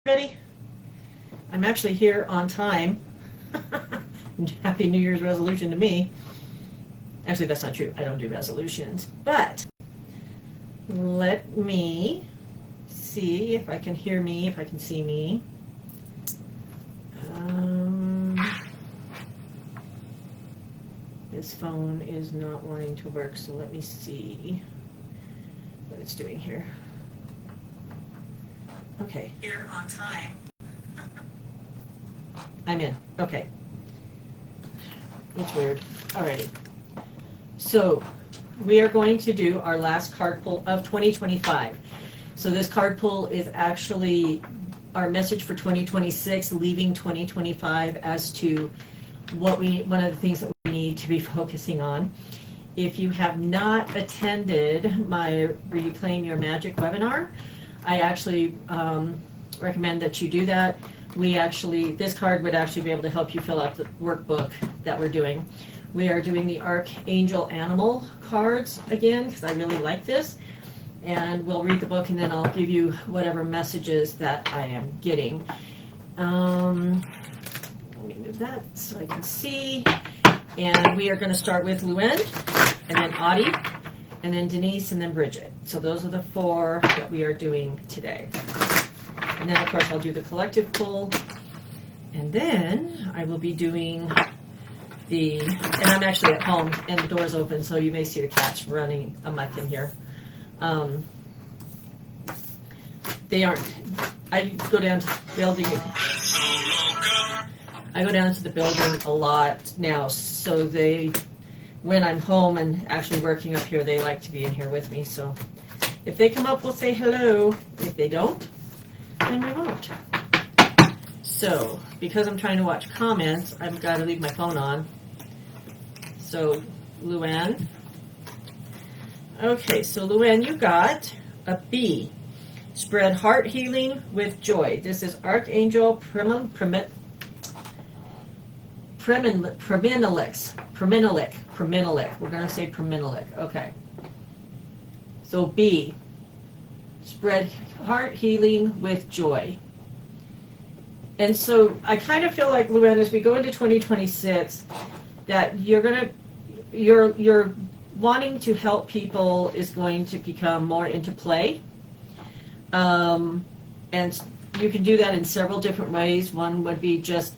Ready? I'm actually here on time. Happy New Year's resolution to me. Actually, that's not true. I don't do resolutions. But let me see if I can hear me, if I can see me. This phone is not wanting to work, so let me see what it's doing here. Okay. Here on time. I'm in. Okay. It's weird. Alrighty. So we are going to do our last card pull of 2025. So this card pull is actually our message for 2026, leaving 2025 as to one of the things that we need to be focusing on. If you have not attended my Replaying Your Magic webinar, I actually recommend that you do that. This card would actually be able to help you fill out the workbook that we're doing. We are doing the Archangel Animal cards again, because I really like this. And we'll read the book, and then I'll give you whatever messages that I am getting. Let me move that so I can see. And we are going to start with Luann, and then Audie, and then Denise, and then Bridget. So those are the four that we are doing today. And then, of course, I'll do the collective pull. And then I will be doing and I'm actually at home, and the door's open, so you may see the cats running amok in here. They aren't, I go down to the building. I go down to the building a lot now, so when I'm home and actually working up here, they like to be in here with me. So if they come up, we'll say hello. If they don't, then we won't. So because I'm trying to watch comments, I've got to leave my phone on. So Luann. Okay, so Luann, you got a B. Spread heart healing with joy. This is Archangel Priminilex. We're going to say Priminilex. Okay. So B. Spread heart healing with joy. And so I kind of feel like, Luann, as we go into 2026, that you're wanting to help people is going to become more into play. And you can do that in several different ways. One would be just,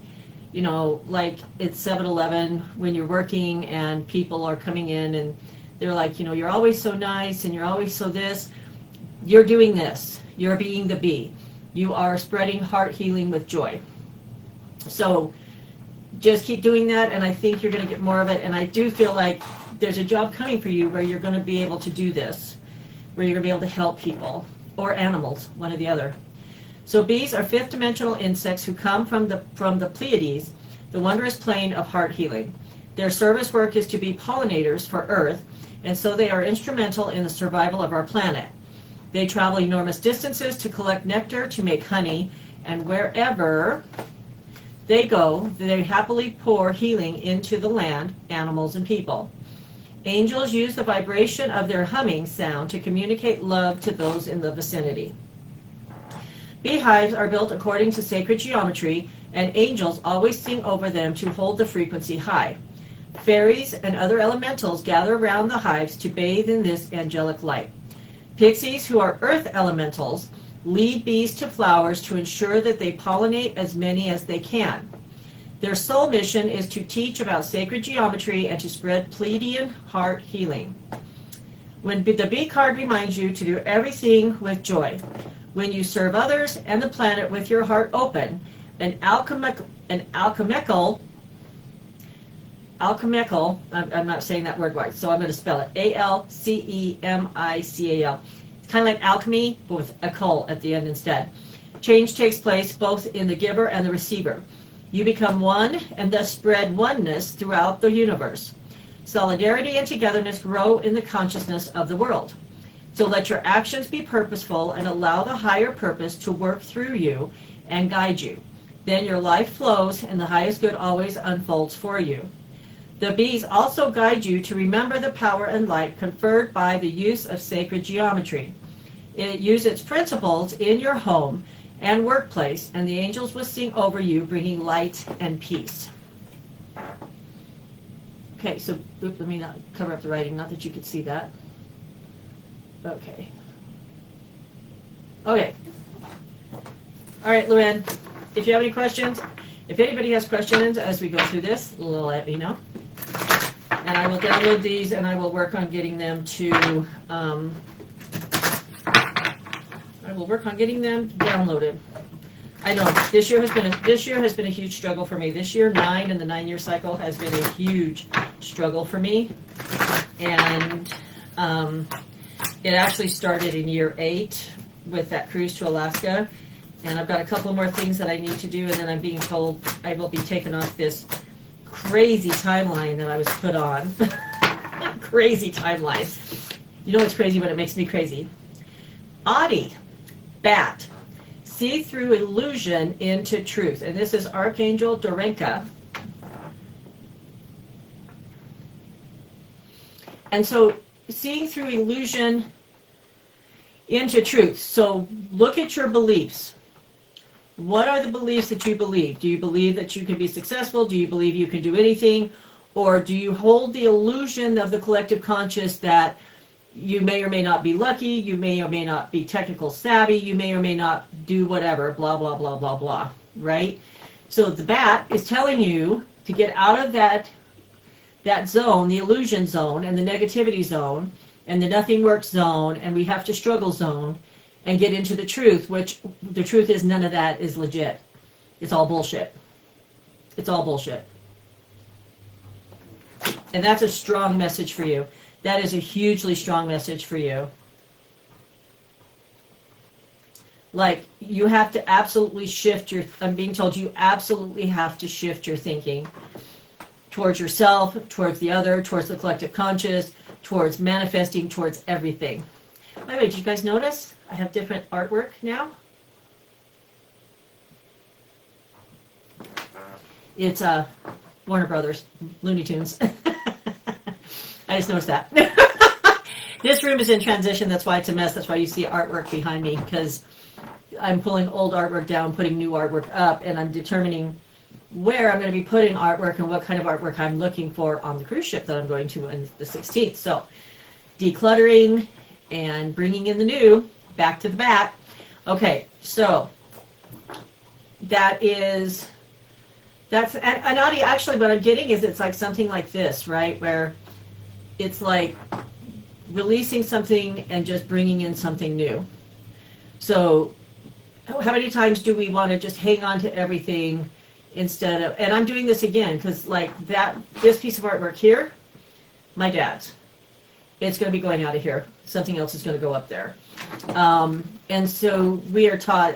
like it's 7-Eleven when you're working and people are coming in and they're like, you're always so nice and you're always so this. You're doing this. You're being the bee. You are spreading heart healing with joy. So just keep doing that, and I think you're going to get more of it. And I do feel like there's a job coming for you where you're going to be able to do this, where you're going to be able to help people or animals, one or the other. So bees are fifth dimensional insects who come from the Pleiades, the wondrous plane of heart healing. Their service work is to be pollinators for Earth, and so they are instrumental in the survival of our planet. They travel enormous distances to collect nectar to make honey, and wherever they go, they happily pour healing into the land, animals, and people. Angels use the vibration of their humming sound to communicate love to those in the vicinity. Beehives are built according to sacred geometry, and angels always sing over them to hold the frequency high. Fairies and other elementals gather around the hives to bathe in this angelic light. Pixies, who are earth elementals, lead bees to flowers to ensure that they pollinate as many as they can. Their sole mission is to teach about sacred geometry and to spread Pleiadian heart healing. When the bee card reminds you to do everything with joy. When you serve others and the planet with your heart open, an alchemical, I'm not saying that word right, so I'm going to spell it, Alchemical. It's kind of like alchemy, but with a col at the end instead. Change takes place both in the giver and the receiver. You become one and thus spread oneness throughout the universe. Solidarity and togetherness grow in the consciousness of the world. So let your actions be purposeful and allow the higher purpose to work through you and guide you. Then your life flows and the highest good always unfolds for you. The bees also guide you to remember the power and light conferred by the use of sacred geometry. Use its principles in your home and workplace, and the angels will sing over you, bringing light and peace. Okay, so let me not cover up the writing, not that you could see that. Okay. Okay. All right, Luann, if you have any questions, if anybody has questions as we go through this, let me know. And I will download these and I will work on getting them to, downloaded. I know this year has been a huge struggle for me. This year, 9 and the 9-year cycle has been a huge struggle for me. And it actually started in year 8 with that cruise to Alaska. And I've got a couple more things that I need to do, and then I'm being told I will be taken off this crazy timeline that I was put on. Crazy timeline. You know what's crazy when it makes me crazy? Adi, bat, see through illusion into truth. And this is Archangel Dorenka. And so seeing through illusion into truth. So look at your beliefs. What are the beliefs that you believe? Do you believe that you can be successful? Do you believe you can do anything? Or do you hold the illusion of the collective conscious that you may or may not be lucky, you may or may not be technical savvy, you may or may not do whatever, blah, blah, blah, blah, blah, right? So the bat is telling you to get out of that zone, the illusion zone and the negativity zone and the nothing works zone and we have to struggle zone, and get into the truth, which the truth is none of that is legit. It's all bullshit. It's all bullshit. And that's a strong message for you. That is a hugely strong message for you. Like, you have to absolutely shift I'm being told you absolutely have to shift your thinking towards yourself, towards the other, towards the collective conscious, towards manifesting, towards everything. By the way, did you guys notice? I have different artwork now. It's Warner Brothers, Looney Tunes. I just noticed that. This room is in transition, that's why it's a mess. That's why you see artwork behind me, because I'm pulling old artwork down, putting new artwork up, and I'm determining where I'm going to be putting artwork and what kind of artwork I'm looking for on the cruise ship that I'm going to on the 16th. So decluttering and bringing in the new, back to the bat. Okay, so that's and Adi, actually what I'm getting is it's like something like this, right? Where it's like releasing something and just bringing in something new. So how many times do we want to just hang on to everything instead of, and I'm doing this again because like this piece of artwork here, my dad's, it's going to be going out of here. Something else is going to go up there. And so we are taught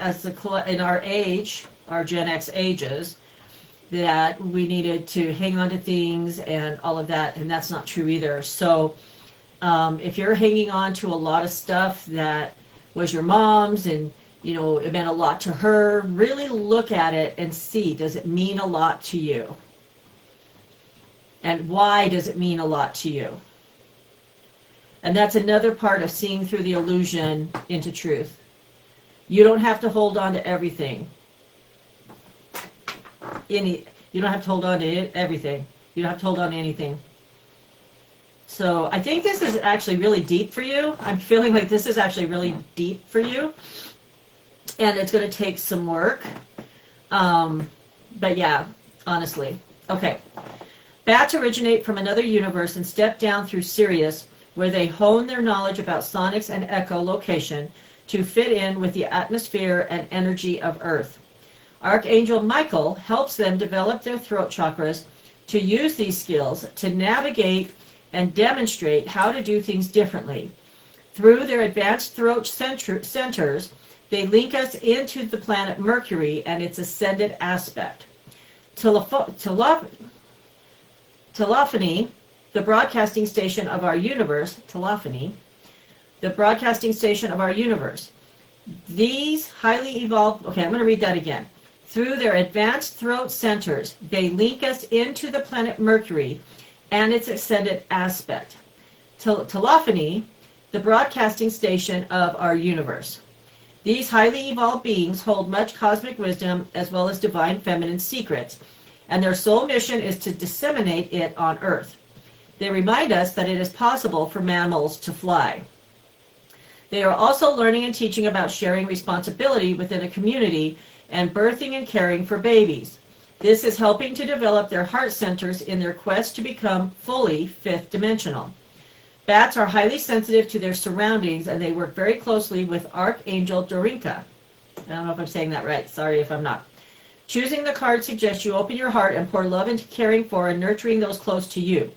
in our age, our Gen X ages, that we needed to hang on to things and all of that, and that's not true either. So if you're hanging on to a lot of stuff that was your mom's and you know it meant a lot to her, really look at it and see, does it mean a lot to you? And why does it mean a lot to you? And that's another part of seeing through the illusion into truth. You don't have to hold on to everything. You don't have to hold on to everything. You don't have to hold on to anything. So I think this is actually really deep for you. I'm feeling like this is actually really deep for you. And it's going to take some work. But yeah, honestly. Okay. Bats originate from another universe and step down through Sirius, where they hone their knowledge about sonics and echolocation to fit in with the atmosphere and energy of Earth. Archangel Michael helps them develop their throat chakras to use these skills to navigate and demonstrate how to do things differently. Through their advanced throat centers, they link us into the planet Mercury and its ascended aspect. Telophony, the broadcasting station of our universe, the broadcasting station of our universe. These highly evolved, okay, I'm going to read that again. Through their advanced throat centers, they link us into the planet Mercury and its ascended aspect. Telophony, the broadcasting station of our universe. These highly evolved beings hold much cosmic wisdom as well as divine feminine secrets, and their sole mission is to disseminate it on Earth. They remind us that it is possible for mammals to fly. They are also learning and teaching about sharing responsibility within a community and birthing and caring for babies. This is helping to develop their heart centers in their quest to become fully fifth dimensional. Bats are highly sensitive to their surroundings, and they work very closely with Archangel Dorinka. I don't know if I'm saying that right. Sorry if I'm not. Choosing the card suggests you open your heart and pour love into caring for and nurturing those close to you.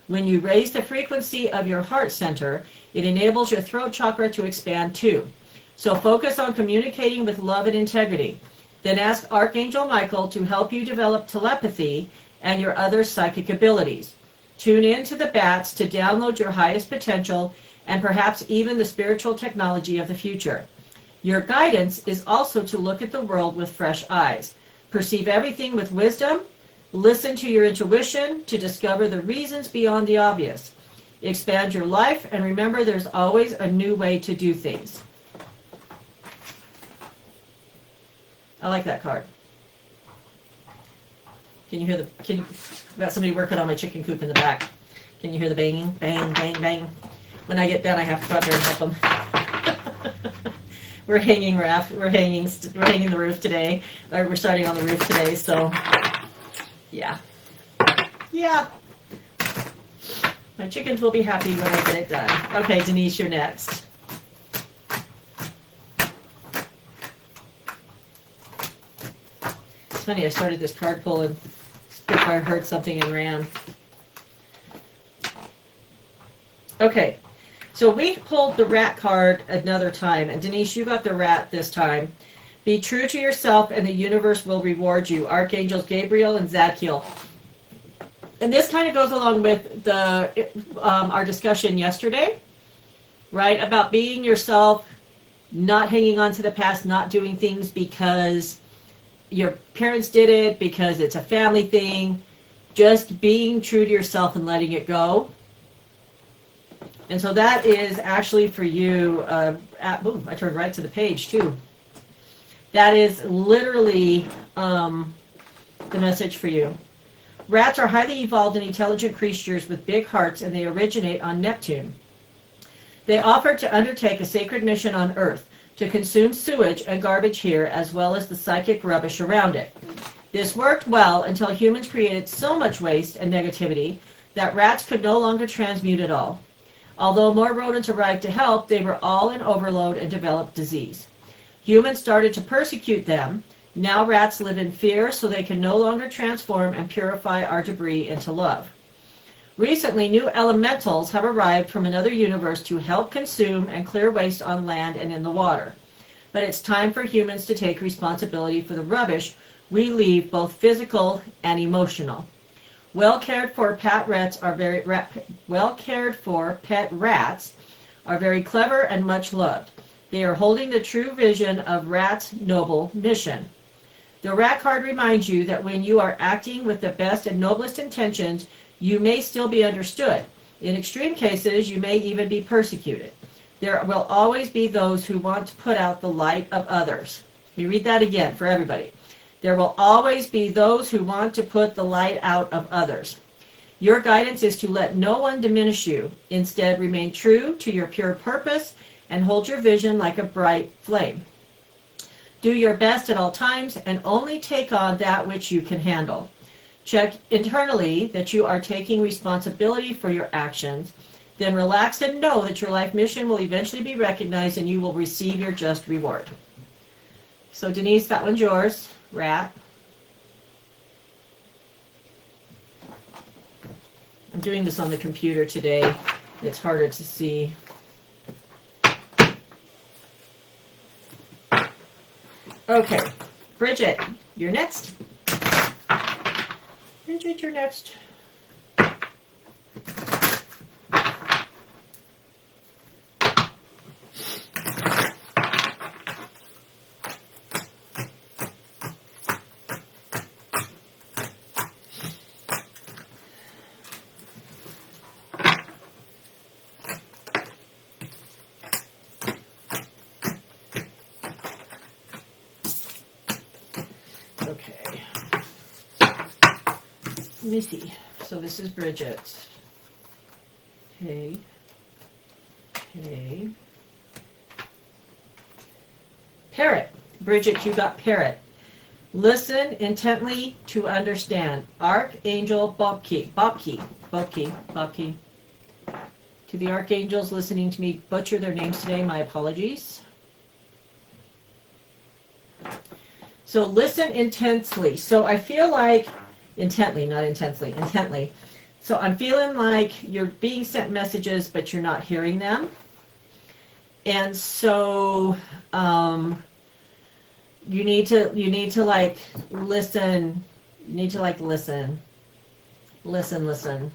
When you raise the frequency of your heart center, it enables your throat chakra to expand too. So focus on communicating with love and integrity. Then ask Archangel Michael to help you develop telepathy and your other psychic abilities. Tune in to the bats to download your highest potential and perhaps even the spiritual technology of the future. Your guidance is also to look at the world with fresh eyes. Perceive everything with wisdom. Listen to your intuition to discover the reasons beyond the obvious. Expand your life, and remember there's always a new way to do things. I like that card. Can you hear I've got somebody working on my chicken coop in the back. Can you hear the banging? Bang, bang, bang. When I get done, I have to go out there and help them. We're hanging the roof today. We're starting on the roof today, so yeah. My chickens will be happy when I get it done. Okay, Denise, you're next. It's funny, I started this card pull and I heard something and ran. Okay, so we pulled the rat card another time, and Denise, you got the rat this time. Be true to yourself and the universe will reward you. Archangels Gabriel and Zadkiel. And this kind of goes along with our discussion yesterday, right? About being yourself, not hanging on to the past, not doing things because your parents did it, because it's a family thing. Just being true to yourself and letting it go. And so that is actually for you. I turned right to the page too. That is literally the message for you. Rats are highly evolved and intelligent creatures with big hearts, and they originate on Neptune. They offered to undertake a sacred mission on Earth, to consume sewage and garbage here, as well as the psychic rubbish around it. This worked well until humans created so much waste and negativity that rats could no longer transmute it all. Although more rodents arrived to help, they were all in overload and developed disease. Humans started to persecute them. Now rats live in fear, so they can no longer transform and purify our debris into love. Recently, new elementals have arrived from another universe to help consume and clear waste on land and in the water. But it's time for humans to take responsibility for the rubbish we leave, both physical and emotional. Well cared for pet rats are very clever and much loved. They are holding the true vision of Rat's noble mission. The Rat card reminds you that when you are acting with the best and noblest intentions, you may still be understood. In extreme cases, you may even be persecuted. There will always be those who want to put out the light of others. Let me read that again for everybody. There will always be those who want to put the light out of others. Your guidance is to let no one diminish you. Instead, remain true to your pure purpose and hold your vision like a bright flame. Do your best at all times and only take on that which you can handle. Check internally that you are taking responsibility for your actions. Then relax and know that your life mission will eventually be recognized and you will receive your just reward. So Denise, that one's yours. Rat. I'm doing this on the computer today. It's harder to see. Okay, Bridget, you're next. Bridget, you're next. Okay. Let me see. So this is Bridget. Okay. Okay. Parrot. Bridget, you got parrot. Listen intently to understand. Archangel Bobki. To the archangels listening to me butcher their names today, my apologies. So listen intensely. So I feel like, intently, not intensely, intently. So I'm feeling like you're being sent messages, but you're not hearing them. And so you need to like listen. You need to like listen. Listen.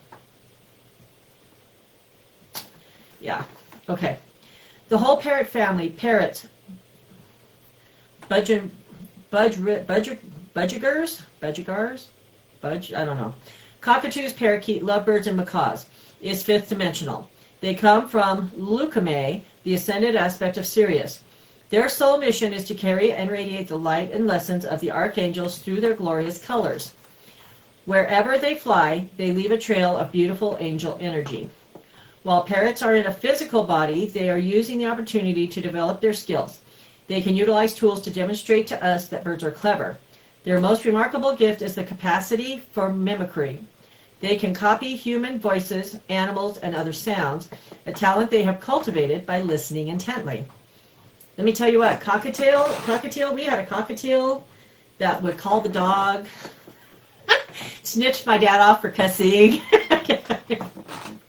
Yeah. Okay. The whole parrot family, parrots, budgers, I don't know. Cockatoos, parakeet, lovebirds, and macaws is fifth dimensional. They come from Leucomai, the ascended aspect of Sirius. Their sole mission is to carry and radiate the light and lessons of the archangels through their glorious colors. Wherever they fly, they leave a trail of beautiful angel energy. While parrots are in a physical body, they are using the opportunity to develop their skills. They can utilize tools to demonstrate to us that birds are clever. Their most remarkable gift is the capacity for mimicry. They can copy human voices, animals, and other sounds, a talent they have cultivated by listening intently. Let me tell you what, cockatiel, we had a cockatiel that would call the dog, snitched my dad off for cussing.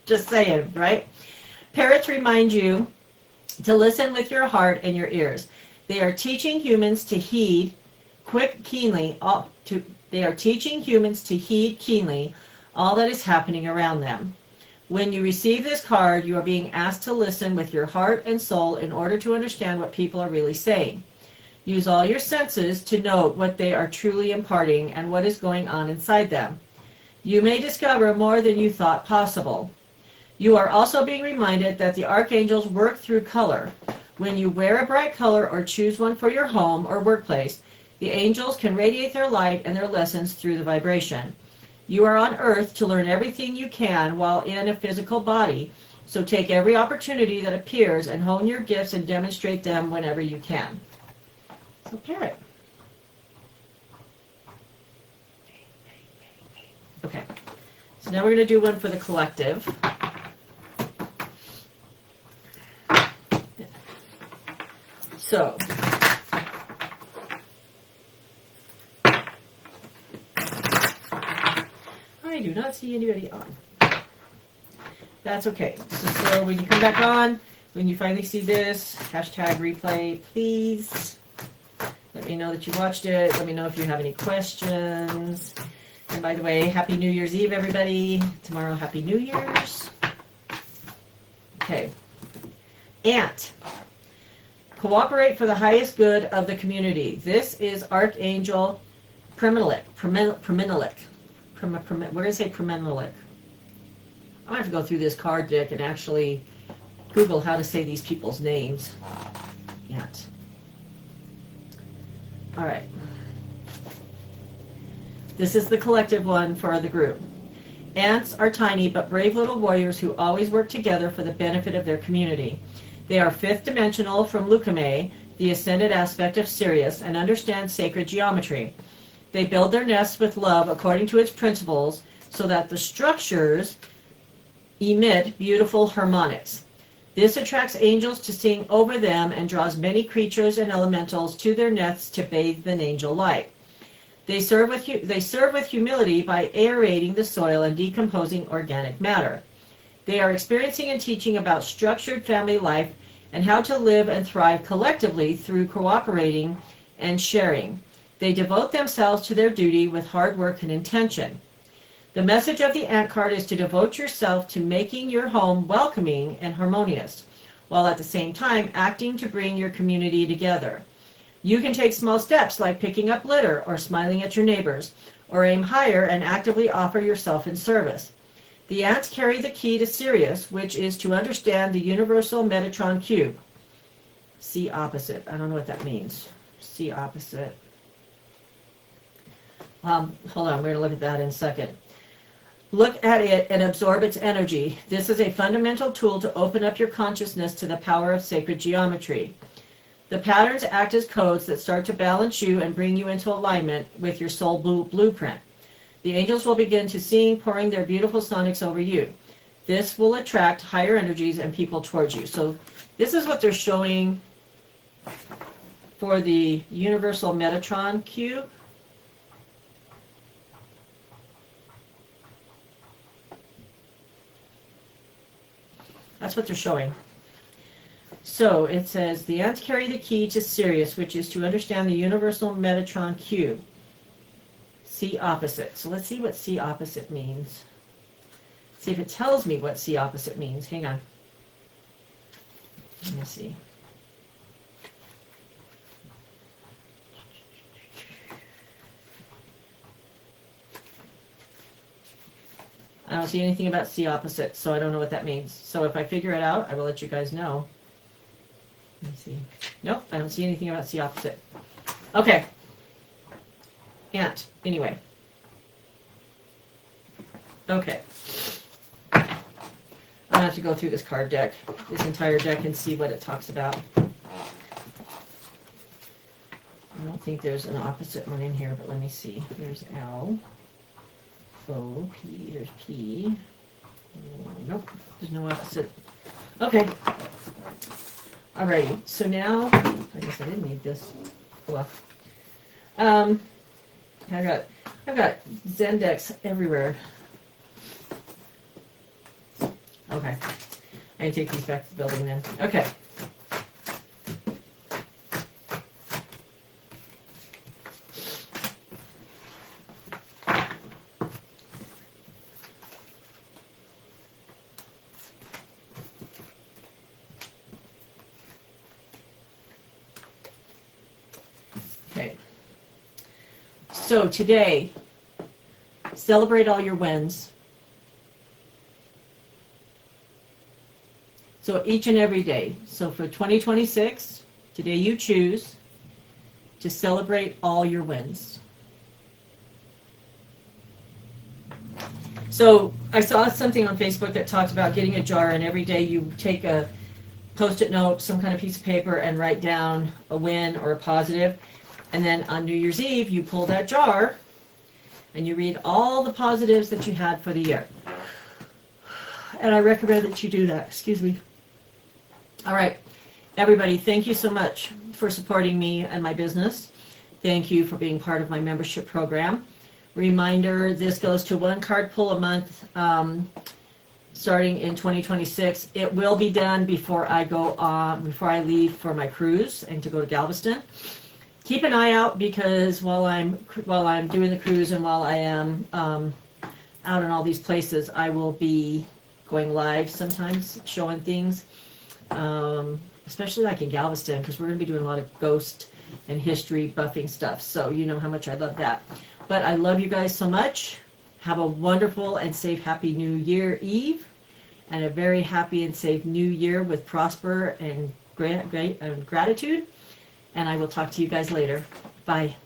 Just saying, right? Parrots remind you to listen with your heart and your ears. They are teaching humans to heed keenly all that is happening around them. When you receive this card, you are being asked to listen with your heart and soul in order to understand what people are really saying. Use all your senses to note what they are truly imparting and what is going on inside them. You may discover more than you thought possible. You are also being reminded that the archangels work through color. When you wear a bright color or choose one for your home or workplace, the angels can radiate their light and their lessons through the vibration. You are on Earth to learn everything you can while in a physical body, so take every opportunity that appears and hone your gifts and demonstrate them whenever you can. So, parrot. Okay, so now we're going to do one for the collective. So, I do not see anybody on. That's okay. So when you come back on, when you finally see this, hashtag replay, please let me know that you watched it. Let me know if you have any questions. And by the way, Happy New Year's Eve, everybody. Tomorrow, Happy New Year's. Okay. Ant. Cooperate for the highest good of the community. This is Archangel Primelik. We're going to say Primelik. I'm going to have to go through this card deck and actually Google how to say these people's names. Ant. All right. This is the collective one for the group. Ants are tiny but brave little warriors who always work together for the benefit of their community. They are fifth dimensional from Leucomai, the ascended aspect of Sirius, and understand sacred geometry. They build their nests with love according to its principles so that the structures emit beautiful harmonics. This attracts angels to sing over them and draws many creatures and elementals to their nests to bathe in angel light. They serve with humility by aerating the soil and decomposing organic matter. They are experiencing and teaching about structured family life and how to live and thrive collectively through cooperating and sharing. They devote themselves to their duty with hard work and intention. The message of the Ant card is to devote yourself to making your home welcoming and harmonious, while at the same time acting to bring your community together. You can take small steps like picking up litter or smiling at your neighbors, or aim higher and actively offer yourself in service. The ants carry the key to Sirius, which is to understand the universal Metatron cube. See opposite. I don't know what that means. See opposite. Hold on, we're going to look at that in a second. Look at it and absorb its energy. This is a fundamental tool to open up your consciousness to the power of sacred geometry. The patterns act as codes that start to balance you and bring you into alignment with your soul blueprint. The angels will begin to sing, pouring their beautiful sonics over you. This will attract higher energies and people towards you. So this is what they're showing for the Universal Metatron cube. That's what they're showing. So it says, the ants carry the key to Sirius, which is to understand the Universal Metatron cube. See opposite. So let's see what see opposite means. See if it tells me what see opposite means. Hang on. Let me see. I don't see anything about see opposite, so I don't know what that means. So if I figure it out, I will let you guys know. Let me see. Nope, I don't see anything about see opposite. Okay. Ant, anyway. Okay. I'm going to have to go through this card deck, this entire deck, and see what it talks about. I don't think there's an opposite one in here, but let me see. There's L. O, P, there's P. Nope, there's no opposite. Okay. Alrighty, so now, I guess I didn't need this. Well, I've got Zendex everywhere. Okay, I can take these back to the building then. Okay. So today, celebrate all your wins. So each and every day. So for 2026, today you choose to celebrate all your wins. So I saw something on Facebook that talked about getting a jar, and every day you take a Post-it note, some kind of piece of paper, and write down a win or a positive. And then on New Year's Eve, you pull that jar and you read all the positives that you had for the year. And I recommend that you do that. Excuse me. All right. Everybody, thank you so much for supporting me and my business. Thank you for being part of my membership program. Reminder, this goes to one card pull a month starting in 2026. It will be done before I leave for my cruise and to go to Galveston. Keep an eye out, because while I'm doing the cruise and while I am out in all these places, I will be going live sometimes, showing things, especially like in Galveston, because we're going to be doing a lot of ghost and history buffing stuff. So you know how much I love that. But I love you guys so much. Have a wonderful and safe, happy New Year Eve, and a very happy and safe New Year with prosper and gratitude. And I will talk to you guys later. Bye.